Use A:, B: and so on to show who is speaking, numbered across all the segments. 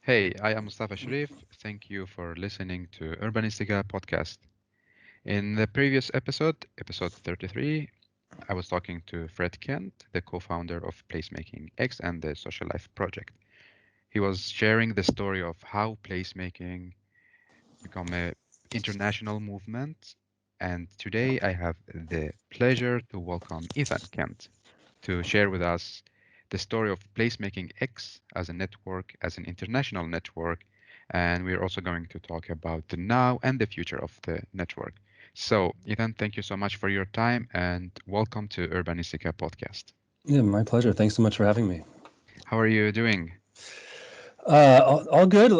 A: Hey, I am Mustafa Sharif. Thank you for listening to Urbanistica podcast. In the previous episode 33, I was talking to Fred Kent, the co-founder of PlacemakingX and the Social Life Project. He was sharing the story of how placemaking become a international movement, and today I have the pleasure to welcome Ethan Kent to share with us the story of Placemaking X as a network, as an international network, and we're also going to talk about the now and the future of the network. So, Ethan, thank you so much for your time and welcome to Urbanistica podcast.
B: Yeah, my pleasure. Thanks so much for having me.
A: How are you doing?
B: All good.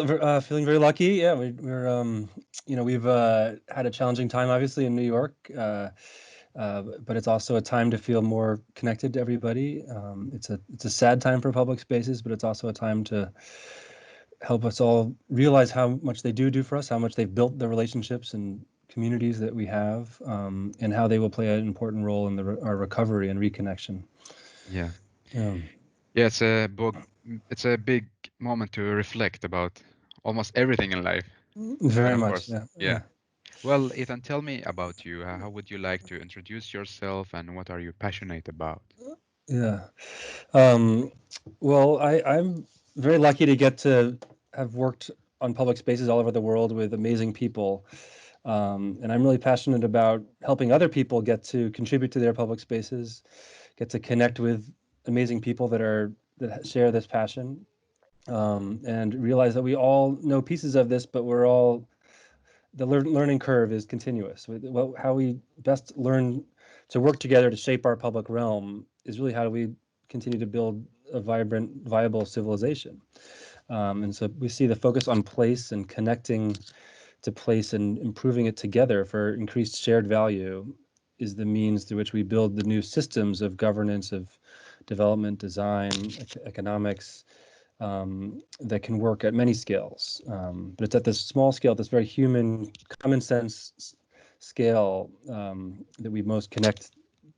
B: Feeling very lucky. Yeah, we've had a challenging time, obviously, in New York, but it's also a time to feel more connected to everybody. It's a sad time for public spaces, but it's also a time to help us all realize how much they do for us, how much they've built the relationships and communities that we have, and how they will play an important role in our recovery and reconnection.
A: Yeah.
B: Um,
A: Yeah, it's a big moment to reflect about almost everything in life. And
B: Very
A: of
B: much.
A: course,
B: Yeah.
A: yeah. Well, Ethan, tell me about you. How would you like to introduce yourself and what are you passionate about?
B: Yeah. Um, well, I'm very lucky to get to have worked on public spaces all over the world with amazing people. And I'm really passionate about helping other people get to contribute to their public spaces, get to connect with amazing people that share this passion, and realize that we all know pieces of this, but the learning curve is continuous. How we best learn to work together to shape our public realm is really how do we continue to build a vibrant, viable civilization. And so we see the focus on place and connecting to place and improving it together for increased shared value is the means through which we build the new systems of governance, of development, design, economics, that can work at many scales. But it's at this small scale, this very human, common sense scale, that we most connect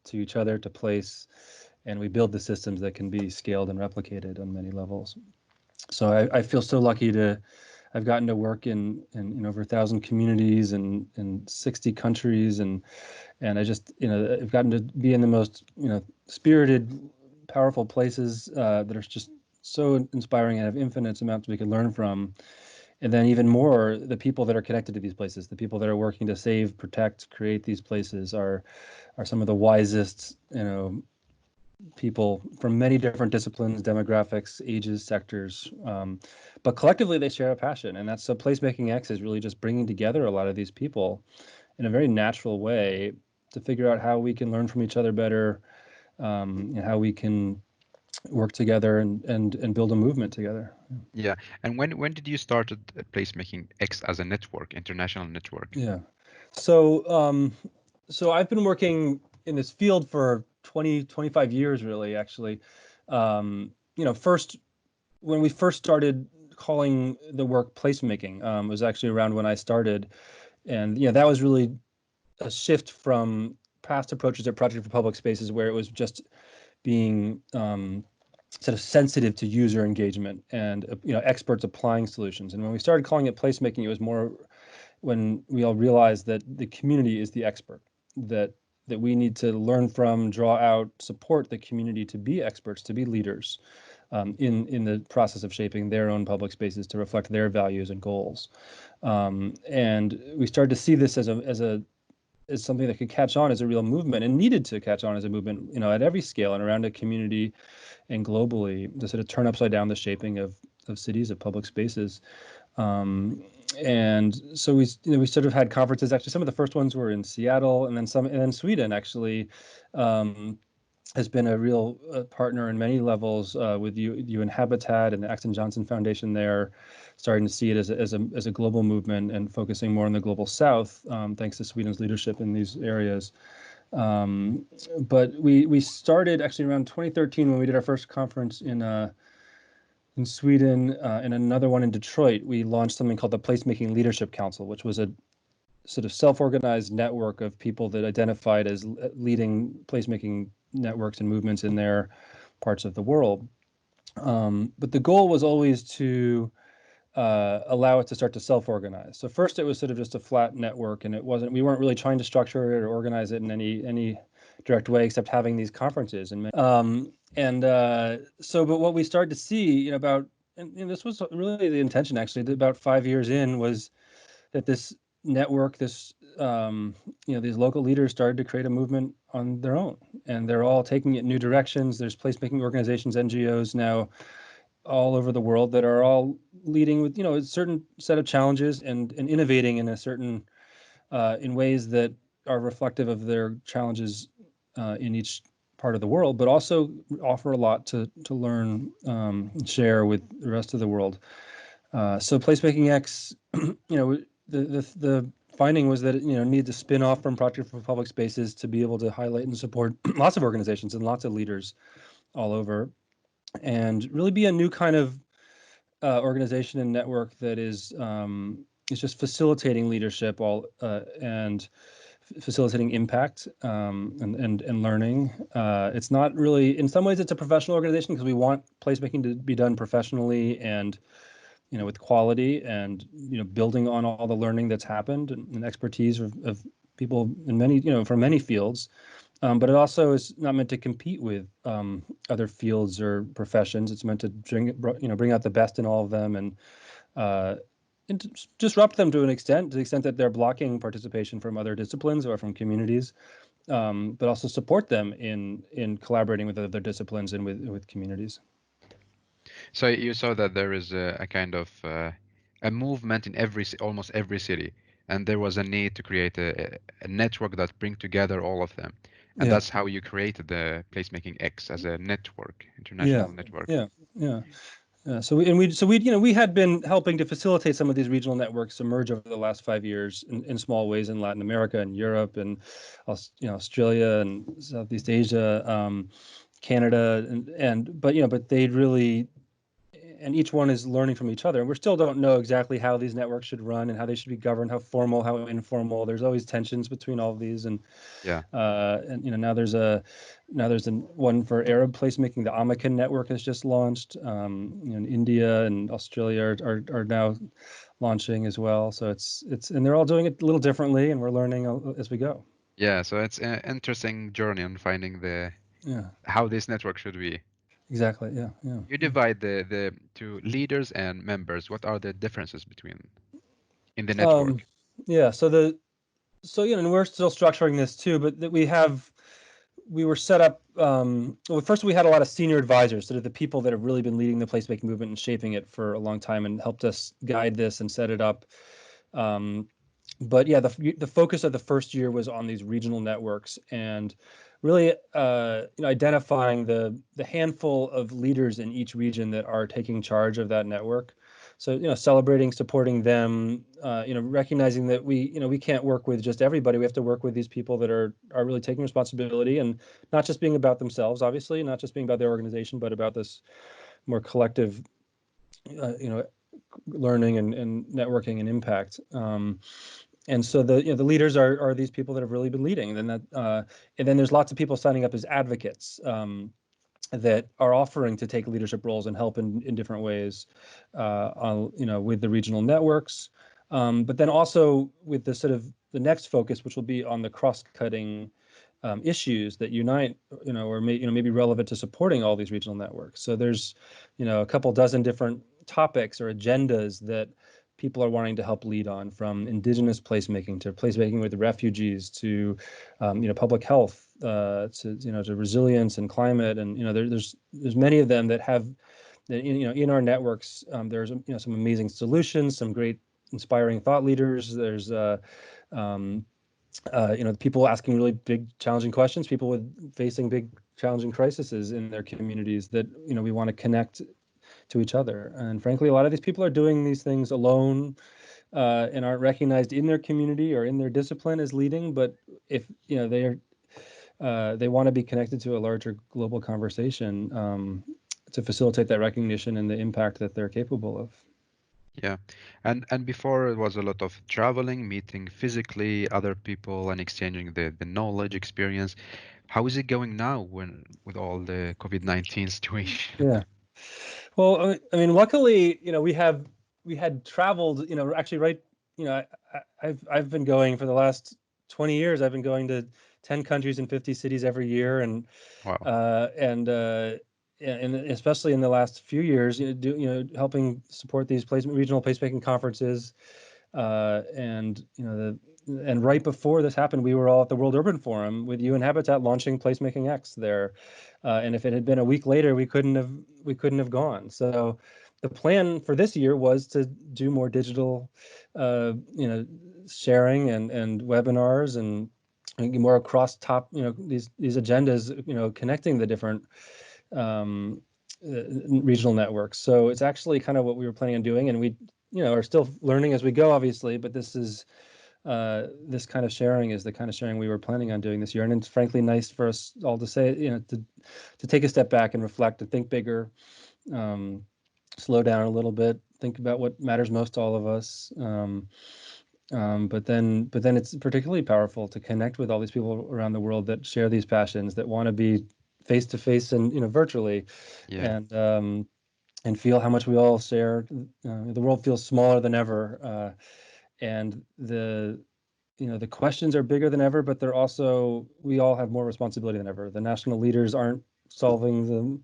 B: to each other, to place, and we build the systems that can be scaled and replicated on many levels. So I feel so lucky to. I've gotten to work in over 1,000 communities and in 60 countries, and I just I've gotten to be in the most spirited, powerful places that are just so inspiring and have infinite amounts we can learn from. And then even more, the people that are connected to these places, the people that are working to save, protect, create these places are some of the wisest, people from many different disciplines, demographics, ages, sectors. But collectively, they share a passion, and that's so placemaking X is really just bringing together a lot of these people in a very natural way to figure out how we can learn from each other better, and how we can work together and build a movement together.
A: Yeah. And when did you start Placemaking X as a network, international network?
B: Yeah. So, so I've been working in this field for 25 years, really, actually. First, when we first started calling the work placemaking, was actually around when I started. And, that was really a shift from past approaches at Project for Public Spaces, where it was just being sort of sensitive to user engagement and experts applying solutions. And when we started calling it placemaking, it was more when we all realized that the community is the expert, that we need to learn from, draw out, support the community to be experts, to be leaders, in the process of shaping their own public spaces to reflect their values and goals. And we started to see this as something that could catch on as a real movement and needed to catch on as a movement, at every scale and around a community and globally, to sort of turn upside down the shaping of cities, of public spaces. And so we sort of had conferences. Actually, some of the first ones were in Seattle, and then Sweden actually has been a real partner in many levels, with UN Habitat and the Axel Johnson Foundation there, starting to see it as a global movement and focusing more on the global south, thanks to Sweden's leadership in these areas. Um, but we started actually around 2013 when we did our first conference in Sweden, and another one in Detroit. We launched something called the Placemaking Leadership Council, which was a sort of self-organized network of people that identified as leading placemaking networks and movements in their parts of the world. But the goal was always to allow it to start to self-organize. So first it was sort of just a flat network, and we weren't really trying to structure it or organize it in any direct way except having these conferences. But what we started to see, and this was really the intention actually, about 5 years in, was that this network, these local leaders started to create a movement on their own, and they're all taking it in new directions. There's placemaking organizations, NGOs now all over the world that are all leading with a certain set of challenges and innovating in a certain in ways that are reflective of their challenges in each part of the world, but also offer a lot to learn and share with the rest of the world. So Placemaking X, the finding was that it needed to spin off from Project for Public Spaces to be able to highlight and support lots of organizations and lots of leaders all over, and really be a new kind of organization and network that is just facilitating leadership and facilitating impact and learning. It's not really, in some ways, it's a professional organization because we want placemaking to be done professionally and with quality and building on all the learning that's happened and expertise of people in many from many fields. But it also is not meant to compete with other fields or professions. It's meant to bring out the best in all of them uh, and to disrupt them to the extent that they're blocking participation from other disciplines or from communities, but also support them in collaborating with other disciplines and with communities.
A: So you saw that there is a kind of a movement in almost every city, and there was a need to create a network that bring together all of them, and
B: Yeah,
A: that's how you created the Placemaking X as a network,
B: yeah,
A: international network.
B: yeah, yeah. We had been helping to facilitate some of these regional networks emerge over the last 5 years in small ways in Latin America and Europe and Australia and Southeast Asia, Canada, but they'd really, and each one is learning from each other. And we still don't know exactly how these networks should run and how they should be governed, how formal, how informal. There's always tensions between all of these,
A: Yeah.
B: now there's one for Arab placemaking. The Amakan network has just launched. In India and Australia are now launching as well. So and they're all doing it a little differently, and we're learning as we go.
A: Yeah, so it's an interesting journey on finding the
B: Yeah,
A: how this network should be.
B: exactly. Yeah, yeah.
A: You divide the to leaders and members. What are the differences between in the
B: Um,
A: network?
B: yeah. And we're still structuring this too, but that we were set up. Well, first we had a lot of senior advisors, sort of the people that have really been leading the placemaking movement and shaping it for a long time and helped us guide this and set it up. Um, but yeah, the focus of the first year was on these regional networks and really identifying the handful of leaders in each region that are taking charge of that network. So celebrating, supporting them, recognizing that we can't work with just everybody. We have to work with these people that are really taking responsibility and not just being about themselves, obviously, not just being about their organization, but about this more collective, you know, learning and networking and impact. And so the leaders are these people that have really been leading, and then there's lots of people signing up as advocates that are offering to take leadership roles and help in different ways, with the regional networks, but then also with the sort of the next focus, which will be on the cross-cutting issues that unite, or maybe relevant to supporting all these regional networks. So there's, a couple dozen different topics or agendas that people are wanting to help lead on, from indigenous placemaking to placemaking with refugees to, public health, to resilience and climate, and there's many of them that have, in our networks. There's some amazing solutions, some great inspiring thought leaders. There's people asking really big, challenging questions, people facing big, challenging crises in their communities that we want to connect to each other. And frankly, a lot of these people are doing these things alone, and aren't recognized in their community or in their discipline as leading. But if they want to be connected to a larger global conversation, to facilitate that recognition and the impact that they're capable of.
A: Yeah. And before it was a lot of traveling, meeting physically other people and exchanging the knowledge, experience. How is it going now when with all the COVID-19 situation?
B: Yeah. Well, I mean, luckily, we have we had traveled, actually right, I've been going for the last 20 years. I've been going to 10 countries and 50 cities every year, and
A: Wow.
B: uh, and uh, and especially in the last few years, helping support these regional placemaking conferences, and and right before this happened, we were all at the World Urban Forum with UN Habitat launching PlacemakingX there, and if it had been a week later, we couldn't have gone. So the plan for this year was to do more digital, sharing and webinars and more across top, these agendas, connecting the different um, regional networks. So it's actually kind of what we were planning on doing, and we, are still learning as we go, obviously. But this kind of sharing is the kind of sharing we were planning on doing this year, and it's frankly nice for us all to say, to take a step back and reflect, to think bigger, um, slow down a little bit, think about what matters most to all of us. But then it's particularly powerful to connect with all these people around the world that share these passions, that want to be face to face and virtually,
A: Yeah.
B: and and feel how much we all share. The world feels smaller than ever, and the questions are bigger than ever, but they're also, we all have more responsibility than ever. The national leaders aren't solving them,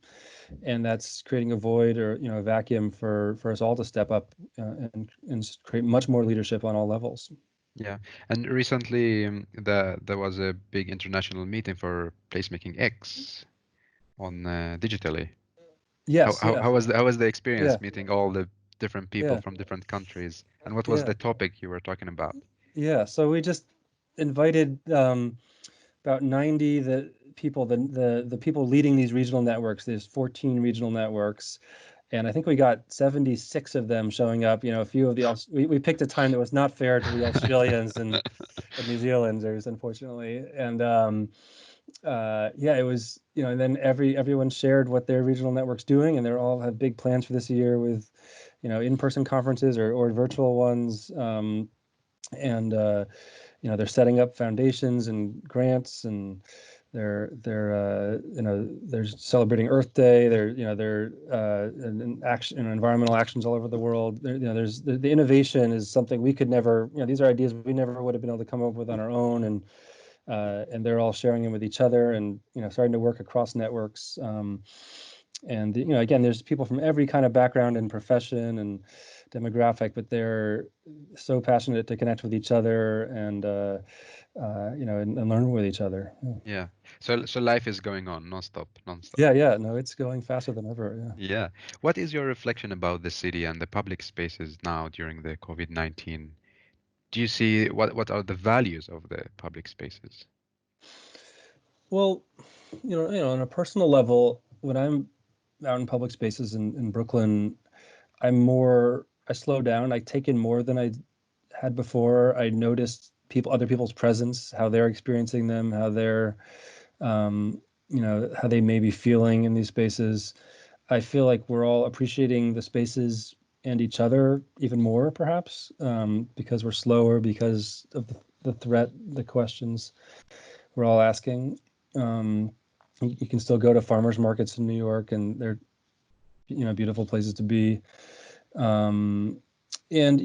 B: and that's creating a void, or a vacuum for us all to step up, and create much more leadership on all levels.
A: Yeah. And recently, there was a big international meeting for Placemaking X on digitally.
B: Yes, yeah,
A: How was the
B: yeah,
A: experience meeting all the different people
B: yeah,
A: from different countries? And what was
B: yeah,
A: the topic you were talking about?
B: yeah. So we just invited about 90 the people leading these regional networks. There's 14 regional networks, and I think we got 76 of them showing up. A few of we picked a time that was not fair to the Australians and New Zealanders, unfortunately. And yeah, it was, and then everyone shared what their regional network's doing, and they all have big plans for this year with, in-person conferences or virtual ones. And they're setting up foundations and grants, and they're celebrating Earth Day. They're in action, environmental actions all over the world. There's the innovation is something we could never. These are ideas we never would have been able to come up with on our own, and they're all sharing them with each other, and starting to work across networks. And again, there's people from every kind of background and profession and demographic, but they're so passionate to connect with each other, and learn with each other.
A: Yeah. So life is going on non-stop, non-stop.
B: Yeah, yeah, no, it's going faster than ever. Yeah.
A: Yeah. What is your reflection about the city and the public spaces now during the COVID-19? Do you see what are the values of the public spaces?
B: Well, on a personal level, when I'm out in public spaces in Brooklyn, I slow down. I take in more than I had before. I noticed other people's presence, how they're experiencing them, um, how they may be feeling in these spaces. I feel like we're all appreciating the spaces and each other even more, perhaps, because we're slower, because of the threat, the questions we're all asking. Um, you can still go to farmers markets in New York, and they're beautiful places to be. Um, and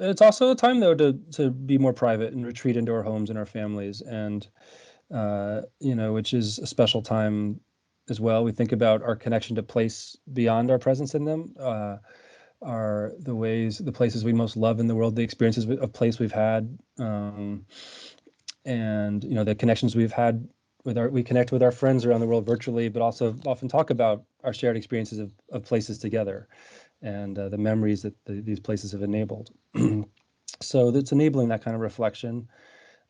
B: it's also a time, though, to be more private and retreat into our homes and our families, and which is a special time as well. We think about our connection to place beyond our presence in them, are the places we most love in the world, the experiences of place we've had, and the connections we've had we connect with our friends around the world virtually, but also often talk about our shared experiences of places together, and the memories that these places have enabled. So it's enabling that kind of reflection.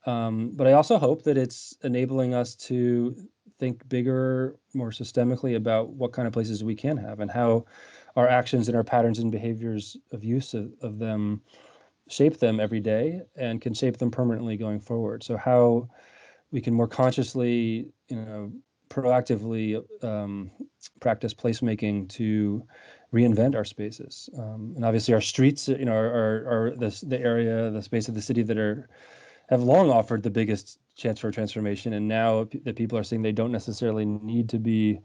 B: But I also hope that it's enabling us to think bigger, more systemically, about what kind of places we can have, and how our actions and our patterns and behaviors of use of them shape them every day and can shape them permanently going forward. So how we can more consciously, proactively, practice placemaking to reinvent our spaces. And obviously our streets, are the space of the city that have long offered the biggest chance for transformation. And now that people are seeing they don't necessarily need to be,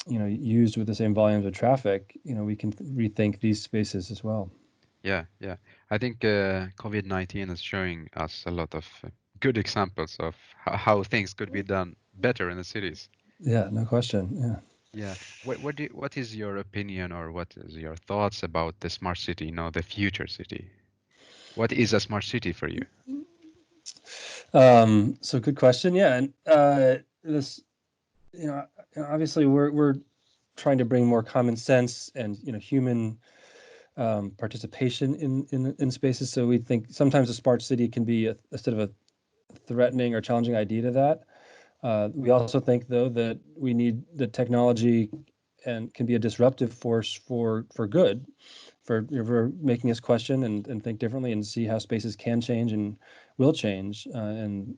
B: used with the same volumes of traffic, we can rethink these spaces as well.
A: Yeah, yeah. I think COVID-19 is showing us a lot of good examples of how things could be done better in the cities.
B: Yeah, no question. Yeah.
A: Yeah. What is your opinion or what is your thoughts about the smart city, the future city? What is a smart city for you?
B: So good question. Yeah, and this, you know, obviously we're trying to bring more common sense and human participation in spaces. So we think sometimes a smart city can be a sort of a threatening or challenging idea to that. We also think, though, that we need the technology and can be a disruptive force for good, for making us question and think differently and see how spaces can change and will change, and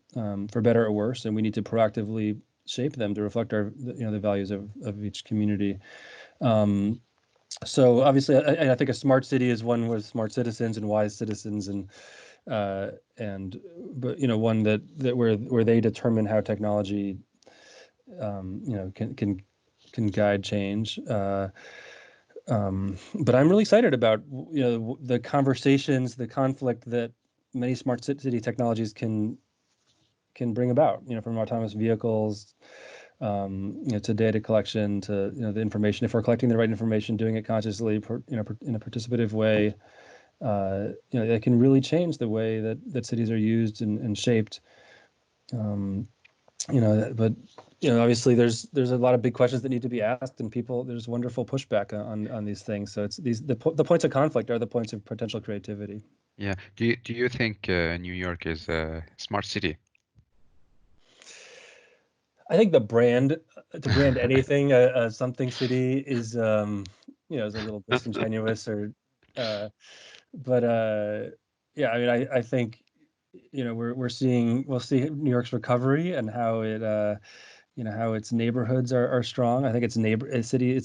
B: for better or worse. And we need to proactively shape them to reflect the values of each community. Um, so obviously, I think a smart city is one with smart citizens and wise citizens, uh, and but one that where they determine how technology can guide change. But I'm really excited about the conversations, the conflict that many smart city technologies can bring about. From autonomous vehicles, to data collection, to the information. If we're collecting the right information, doing it consciously, in a participative way, it can really change the way that cities are used and shaped. Um, but obviously there's a lot of big questions that need to be asked, and there's wonderful pushback on these things. So it's the points of conflict are the points of potential creativity.
A: Yeah. Do you think New York is a smart city?
B: I think the brand to brand anything a something city is a little disingenuous, or uh, but yeah, I mean, I think we'll see New York's recovery and how how its neighborhoods are strong. I think it's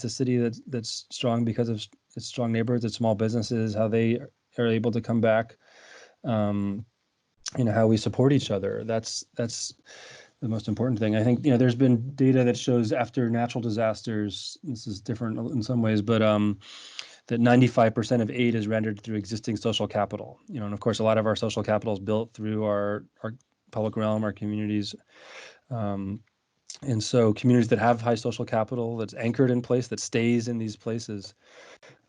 B: a city that's strong because of its strong neighborhoods, its small businesses, how they are able to come back. Um, how we support each other. That's the most important thing. I think there's been data that shows after natural disasters, this is different in some ways, but that 95% of aid is rendered through existing social capital. And of course, a lot of our social capital is built through our public realm, our communities. Um, and so communities that have high social capital, that's anchored in place, that stays in these places,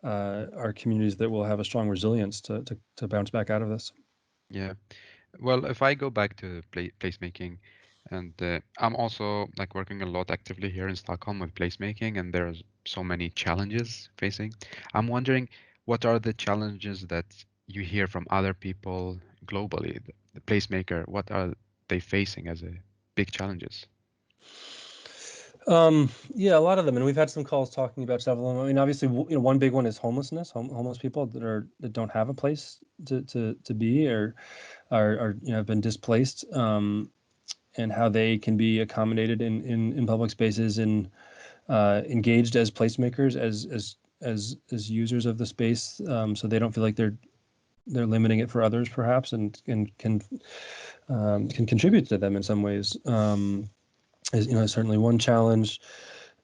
B: are communities that will have a strong resilience to bounce back out of this.
A: Yeah. Well, if I go back to placemaking, and I'm also like working a lot actively here in Stockholm with placemaking, and there's so many challenges facing. I'm wondering, what are the challenges that you hear from other people globally, the placemaker, what are they facing as a big challenges?
B: Yeah, a lot of them, and we've had some calls talking about several of them. I mean, obviously, one big one is homelessness. Homeless people that don't have a place to be, or are have been displaced, and how they can be accommodated in public spaces and engaged as placemakers, as users of the space, so they don't feel like they're limiting it for others, perhaps, and can contribute to them in some ways. Is certainly one challenge.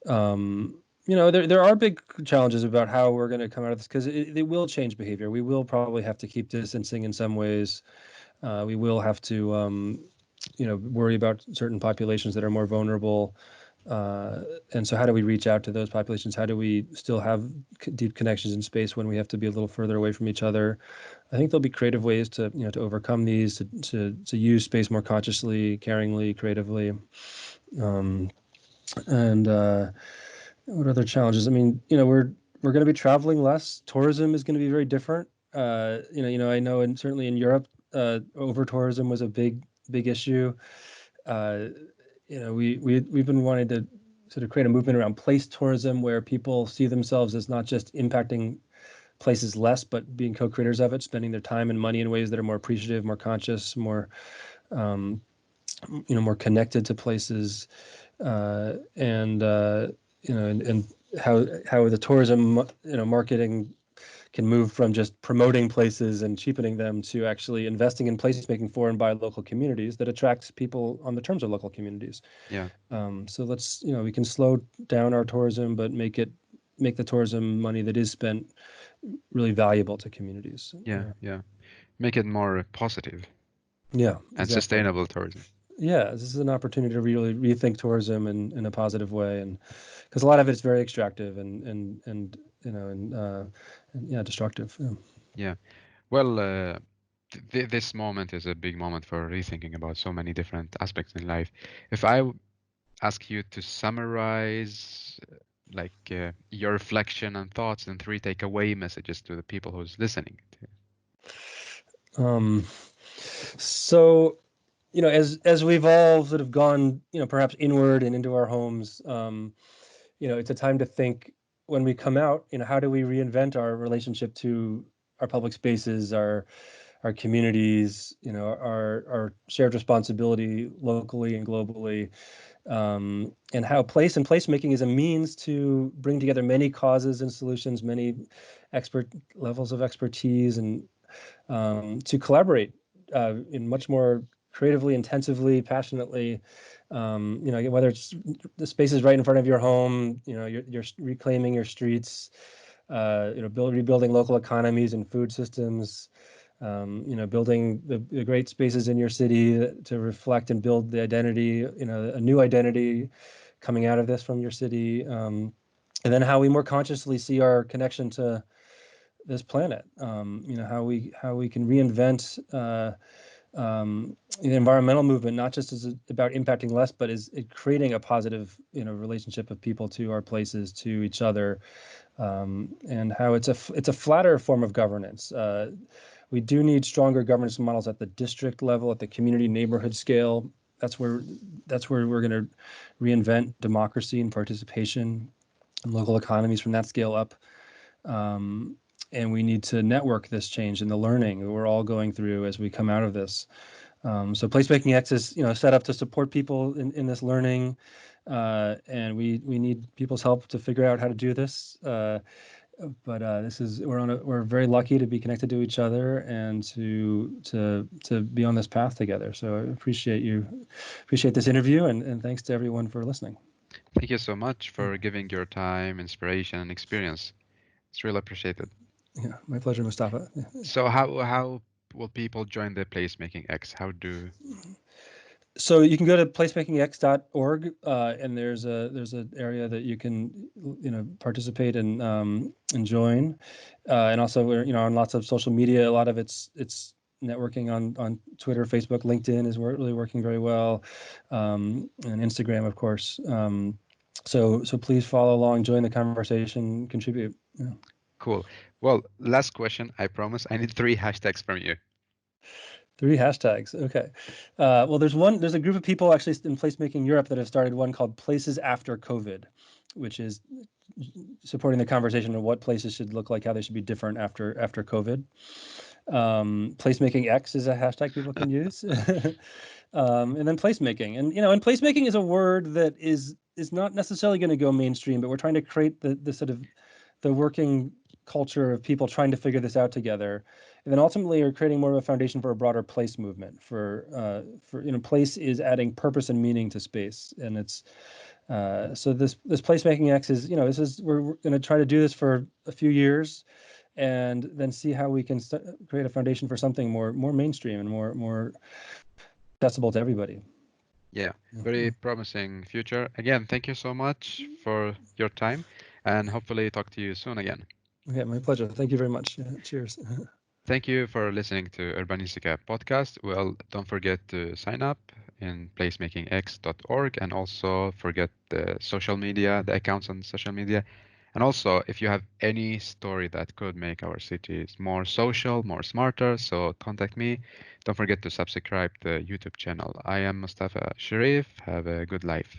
B: There are big challenges about how we're going to come out of this, because it will change behavior. We will probably have to keep distancing in some ways. We will have to, worry about certain populations that are more vulnerable. And so how do we reach out to those populations? How do we still have deep connections in space when we have to be a little further away from each other? I think there'll be creative ways to overcome these, to use space more consciously, caringly, creatively. Um, and what other challenges? I mean, we're going to be traveling less. Tourism is going to be very different. I know, and certainly in Europe, over tourism was a big issue. Uh, we've been wanting to sort of create a movement around place tourism, where people see themselves as not just impacting places less, but being co-creators of it, spending their time and money in ways that are more appreciative, more conscious, more um, more connected to places, and and how the tourism marketing can move from just promoting places and cheapening them to actually investing in placemaking for and by local communities that attracts people on the terms of local communities.
A: Yeah.
B: So let's, we can slow down our tourism, but make the tourism money that is spent really valuable to communities.
A: Yeah. Yeah. Make it more positive
B: Yeah,
A: and
B: exactly.
A: sustainable tourism.
B: Yeah, this is an opportunity to really rethink tourism in a positive way, and because a lot of it's very extractive and and yeah, destructive. Yeah.
A: Yeah. Well, this moment is a big moment for rethinking about so many different aspects in life. If ask you to summarize your reflection and thoughts and three takeaway messages to the people who's listening to.
B: Um, so as we've all sort of gone, perhaps inward and into our homes, it's a time to think when we come out, how do we reinvent our relationship to our public spaces, our communities, our shared responsibility locally and globally, and how placemaking is a means to bring together many causes and solutions, many expert levels of expertise, and to collaborate in much more creatively, intensively, passionately. Whether it's the spaces right in front of your home, you're reclaiming your streets, rebuilding local economies and food systems, building the great spaces in your city to reflect and build the identity, a new identity coming out of this from your city. And then how we more consciously see our connection to this planet. How we can reinvent the environmental movement, not just as about impacting less, but is creating a positive, relationship of people to our places, to each other, and how it's a flatter form of governance. We do need stronger governance models at the district level, at the community neighborhood scale. That's where we're going to reinvent democracy and participation in local economies from that scale up. And we need to network this change and the learning that we're all going through as we come out of this. So PlacemakingX is set up to support people in this learning, and we need people's help to figure out how to do this. But this is we're very lucky to be connected to each other and to be on this path together. So I appreciate this interview, and thanks to everyone for listening.
A: Thank you so much for giving your time, inspiration, and experience. It's really appreciated.
B: Yeah, my pleasure, Mustafa.
A: So how will people join the Placemaking X? How do
B: So you can go to placemakingx.org, and there's an area that you can participate and join, and also we're on lots of social media. A lot of it's networking on Twitter, Facebook, LinkedIn is really working very well, and Instagram, of course. So please follow along, join the conversation, contribute. Yeah.
A: cool? Well, last question. I promise. I need three hashtags from you.
B: 3 hashtags. Okay. Well, there's a group of people actually in Placemaking Europe that have started one called Places After COVID, which is supporting the conversation of what places should look like, how they should be different after COVID. Placemaking X is a hashtag people can use. And then placemaking. And placemaking is a word that is not necessarily going to go mainstream, but we're trying to create the sort of the working culture of people trying to figure this out together, and then ultimately are creating more of a foundation for a broader place movement. For place is adding purpose and meaning to space, and it's so this placemaking X is we're going to try to do this for a few years, and then see how we can create a foundation for something more mainstream and more accessible to everybody.
A: Yeah, very promising future. Again, thank you so much for your time and hopefully talk to you soon again.
B: Okay, my pleasure. Thank you very much. Cheers.
A: Thank you for listening to Urbanistica podcast. Well, don't forget to sign up in placemakingx.org and also forget the social media, the accounts on social media. And also, if you have any story that could make our cities more social, more smarter, so contact me. Don't forget to subscribe the YouTube channel. I am Mustafa Sharif. Have a good life.